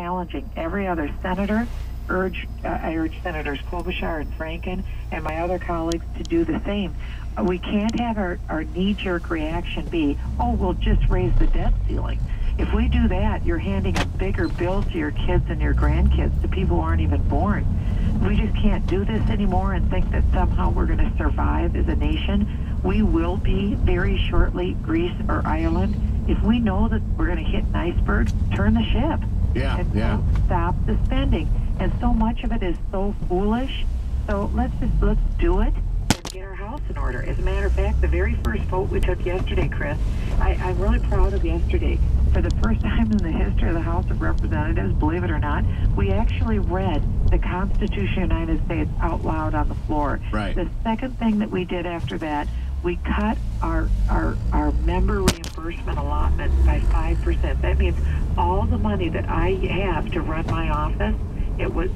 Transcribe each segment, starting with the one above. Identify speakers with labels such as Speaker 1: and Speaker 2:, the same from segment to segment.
Speaker 1: challenging every other senator. I urge Senators Klobuchar and Franken and my other colleagues to do the same. We can't have our knee-jerk reaction be, oh, we'll just raise the debt ceiling. If we do that, you're handing a bigger bill to your kids and your grandkids, to people who aren't even born. We just can't do this anymore and think that somehow we're going to survive as a nation. We will be very shortly Greece or Ireland. If we know that we're going to hit an iceberg, turn the ship. And stop the spending. And so much of it is so foolish. So let's do it and get our house in order. As a matter of fact, the very first vote we took yesterday, Chris, I'm really proud of yesterday. For the first time in the history of the House of Representatives, believe it or not, we actually read the Constitution of the United States out loud on the floor.
Speaker 2: Right.
Speaker 1: The second thing that we did after that, we cut our member reimbursement allotment by 5%. That means all the money that I have to run my office,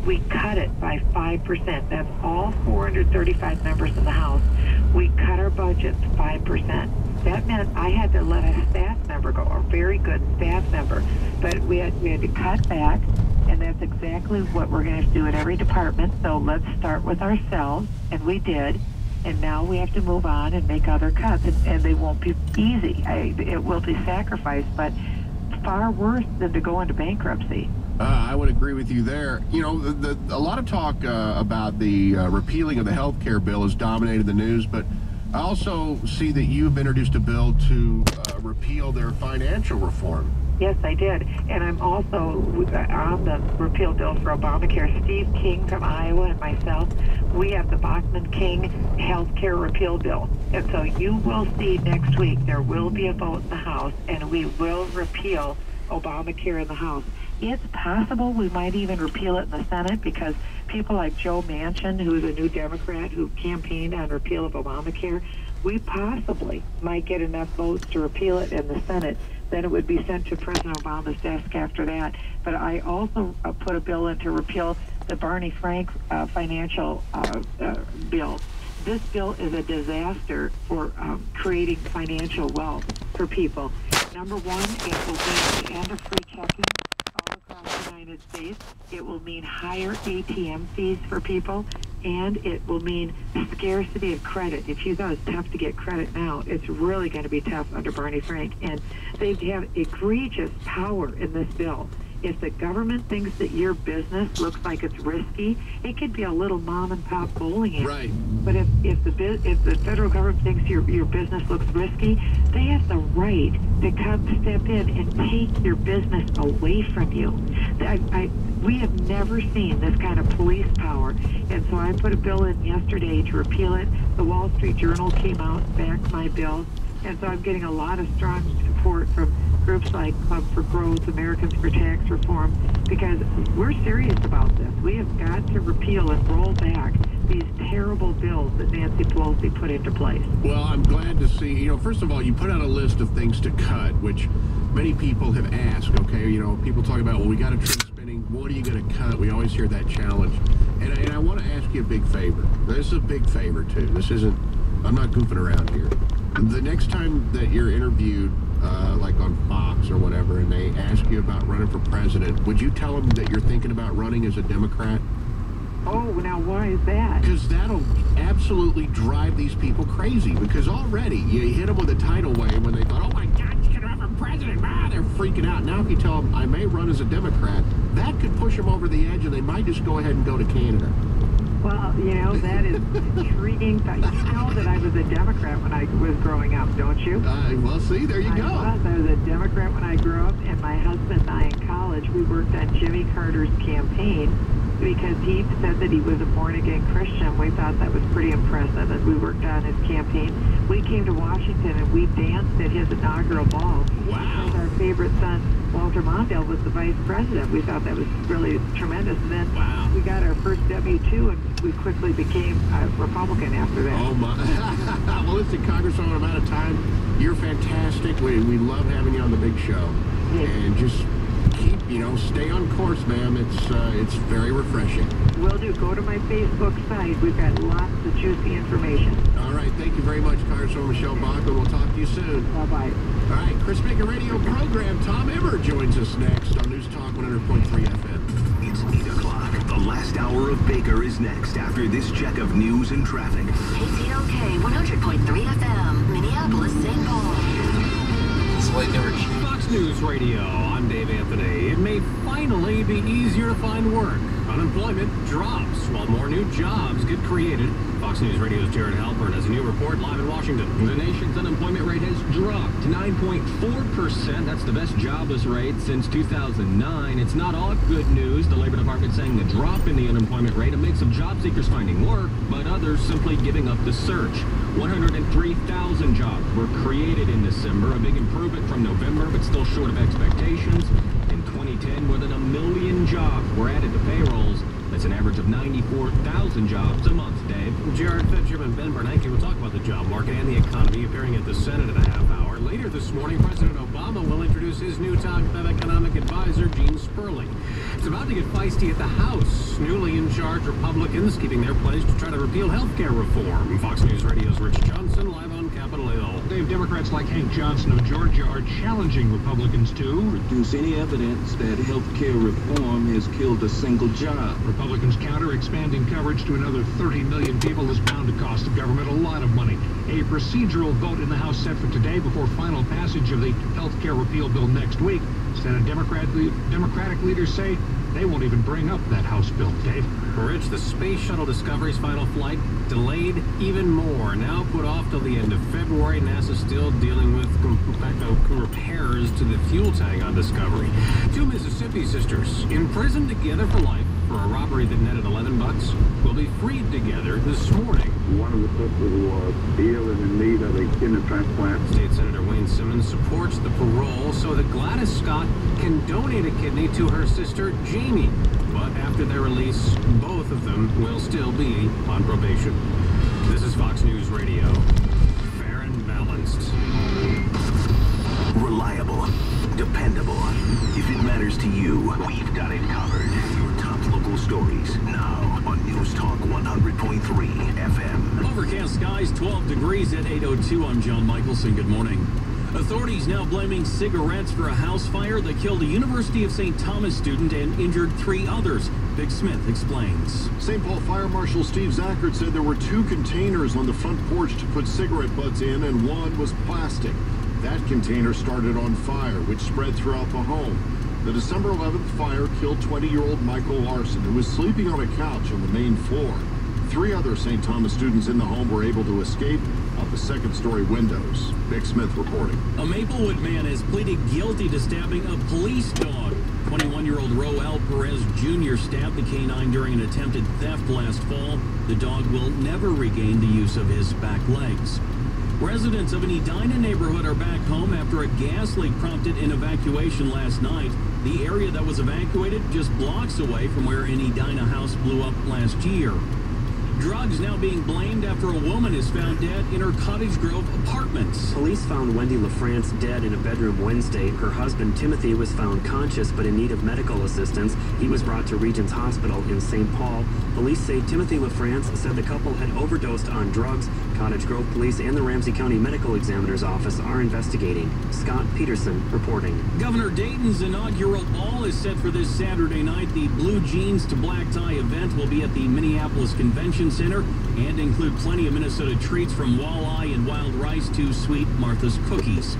Speaker 1: we cut it by 5%. That's all 435 members of the House. We cut our budgets 5%. That meant I had to let a staff member go, a very good staff member. But we had to cut back, and that's exactly what we're going to do in every department. So let's start with ourselves, and we did. And now we have to move on and make other cuts, and they won't be easy. It will be sacrificed, but far worse than to go into bankruptcy.
Speaker 2: I would agree with you there. You know, a lot of talk about the repealing of the health care bill has dominated the news, but I also see that you've introduced a bill to repeal their financial reform.
Speaker 1: Yes, I did. And I'm also on the repeal bill for Obamacare. Steve King from Iowa and myself, we have the Bachman-King health care repeal bill. And so you will see next week there will be a vote in the House, and we will repeal Obamacare in the House. It's possible we might even repeal it in the Senate, because people like Joe Manchin, who's a new Democrat who campaigned on repeal of Obamacare, we possibly might get enough votes to repeal it in the Senate. Then it would be sent to President Obama's desk after that. But I also put a bill in to repeal the Barney Frank financial bill. This bill is a disaster for creating financial wealth for people. Number one, it will mean the end of free checking all across the United States. It will mean higher ATM fees for people, and it will mean scarcity of credit. If you thought it's tough to get credit now, it's really going to be tough under Barney Frank. And they have egregious power in this bill. If the government thinks that your business looks like it's risky, it could be a little mom and pop bowling alley.
Speaker 2: Right.
Speaker 1: But if the federal government thinks your business looks risky, they have the right to come step in and take your business away from you. We have never seen this kind of police power, and so I put a bill in yesterday to repeal it. The Wall Street Journal came out and backed my bill, and so I'm getting a lot of strong support from groups like Club for Growth, Americans for Tax Reform, because we're serious about this. We have got to repeal and roll back these terrible bills that Nancy Pelosi put into place.
Speaker 2: Well, I'm glad to see, you know, first of all, you put out a list of things to cut, which many people have asked, okay? You know, people talk about, well, we got to trim spending. What are you going to cut? We always hear that challenge. And I want to ask you a big favor. This is a big favor, too. This isn't, I'm not goofing around here. The next time that you're interviewed, like on Fox or whatever, and they ask you about running for president, would you tell them that you're thinking about running as a Democrat?
Speaker 1: Oh, now why is that?
Speaker 2: Because that'll absolutely drive these people crazy. Because already you hit them with a tidal wave when they thought, oh my God, he's going to run for president. Ah, they're freaking out. Now if you tell them, I may run as a Democrat, that could push them over the edge, and they might just go ahead and go to Canada.
Speaker 1: Well, you know, that is intriguing. You know that I was a Democrat when I was growing up, don't you?
Speaker 2: Well, see, there you go.
Speaker 1: I was a Democrat when I grew up, and my husband and I in college, we worked on Jimmy Carter's campaign because he said that he was a born-again Christian. We thought that was pretty impressive, and we worked on his campaign. We came to Washington, and we danced at his inaugural ball.
Speaker 2: Wow.
Speaker 1: Our favorite son, Walter Mondale, was the vice president. We thought that was really tremendous. And then we got our first W-2, and we quickly became a Republican after that.
Speaker 2: Oh, my. Well, listen, Congresswoman, I'm out of time. You're fantastic. We love having you on the big show.
Speaker 1: Yeah.
Speaker 2: And just keep, you know, stay on course, ma'am. It's very refreshing.
Speaker 1: Will do. Go to my Facebook site. We've got lots of juicy information.
Speaker 2: All right. Thank you very much, Congresswoman Michelle Bachmann. We'll talk to you soon.
Speaker 1: Bye-bye.
Speaker 2: All right. Chris Baker Radio program. Tom Emmer joins us next on News Talk 100.3 FM.
Speaker 3: Breaker is next after this check of news and traffic.
Speaker 4: KCLK 100.3 FM, Minneapolis, St. Paul.
Speaker 5: Fox News Radio, I'm Dave Anthony. It may finally be easier to find work. Unemployment drops while more new jobs get created. Fox News Radio's Jared Halpern has a new report live in Washington.
Speaker 6: The nation's unemployment rate has dropped to 9.4%. That's the best jobless rate since 2009. It's not all good news. The Labor Department saying the drop in the unemployment rate makes some job seekers finding work, but others simply giving up the search. 103,000 jobs were created in December, a big improvement from November, but still short of expectations. In 2010, more than 1 million jobs were added to payrolls. That's an average of 94,000 jobs a month, Dave.
Speaker 5: Jared Fitcham and Ben Bernanke will talk about the job market and the economy appearing at the Senate in a half hour. Later this morning, President Obama will introduce his new top economic advisor, Gene Sperling. It's about to get feisty at the House. Newly in charge Republicans keeping their pledge to try to repeal health care reform. Fox News Radio's Rich Johnson live on Capitol Hill.
Speaker 7: Dave, Democrats like Hank Johnson of Georgia are challenging Republicans to
Speaker 8: produce any evidence that health care reform has killed a single job.
Speaker 7: Republicans counter expanding coverage to another 30 million people is bound to cost the government a lot of money. A procedural vote in the House set for today before final passage of the health care repeal bill next week. Senate Democratic leaders say they won't even bring up that House bill. Dave?
Speaker 5: Rich, the Space Shuttle Discovery's final flight delayed even more. Now put off till the end of February. NASA's still dealing with repairs to the fuel tank on Discovery. Two Mississippi sisters imprisoned together for life for a robbery that netted $11 will be freed together this morning.
Speaker 9: One of the sisters was ill and in need of a kidney transplant.
Speaker 5: State Senator Wayne Simmons supports the parole so that Gladys Scott can donate a kidney to her sister Jamie. But after their release, both of them will still be on probation. This is Fox News Radio. Fair and balanced.
Speaker 3: Reliable. Dependable. If it matters to you, we've got it covered. Your top local stories now on News Talk 100.3 FM.
Speaker 10: Overcast skies, 12 degrees at 8:02. I'm John Michelson. Good morning. Authorities now blaming cigarettes for a house fire that killed a University of St. Thomas student and injured 3 others. Vic Smith explains.
Speaker 11: St. Paul Fire Marshal Steve Zachert said there were 2 containers on the front porch to put cigarette butts in, and one was plastic. That container started on fire, which spread throughout the home. The December 11th fire killed 20-year-old Michael Larson, who was sleeping on a couch on the main floor. 3 other St. Thomas students in the home were able to escape out the second-story windows. Vic Smith reporting.
Speaker 10: A Maplewood man has pleaded guilty to stabbing a police dog. 21-year-old Roel Perez Jr. stabbed the canine during an attempted theft last fall. The dog will never regain the use of his back legs. Residents of an Edina neighborhood are back home after a gas leak prompted an evacuation last night. The area that was evacuated just blocks away from where an Edina house blew up last year. Drugs now being blamed after a woman is found dead in her Cottage Grove apartments.
Speaker 12: Police found Wendy LaFrance dead in a bedroom Wednesday. Her husband, Timothy, was found conscious but in need of medical assistance. He was brought to Regents Hospital in St. Paul. Police say Timothy LaFrance said the couple had overdosed on drugs. Cottage Grove Police and the Ramsey County Medical Examiner's Office are investigating. Scott Peterson reporting.
Speaker 10: Governor Dayton's inaugural ball is set for this Saturday night. The blue jeans to black tie event will be at the Minneapolis Convention Center and include plenty of Minnesota treats from walleye and wild rice to sweet Martha's cookies.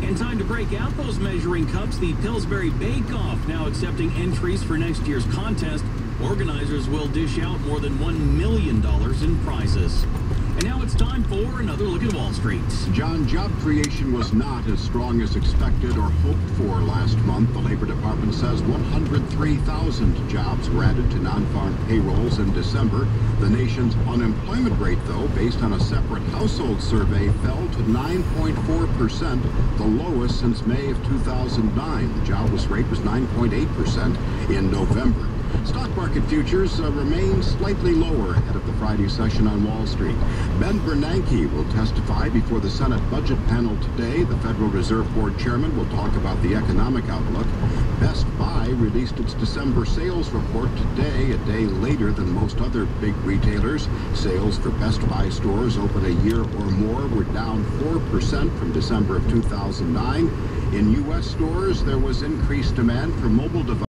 Speaker 10: And time to break out those measuring cups. The Pillsbury Bake Off now accepting entries for next year's contest. Organizers will dish out more than $1 million in prizes. And now it's time for another look at Wall Street.
Speaker 11: John, job creation was not as strong as expected or hoped for last month. The Labor Department says 103,000 jobs were added to non-farm payrolls in December. The nation's unemployment rate, though, based on a separate household survey, fell to 9.4%, the lowest since May of 2009. The jobless rate was 9.8% in November. Stock market futures remain slightly lower ahead of the Friday session on Wall Street. Ben Bernanke will testify before the Senate budget panel today. The Federal Reserve Board chairman will talk about the economic outlook. Best Buy released its December sales report today, a day later than most other big retailers. Sales for Best Buy stores open a year or more were down 4% from December of 2009. In U.S. stores, there was increased demand for mobile devices.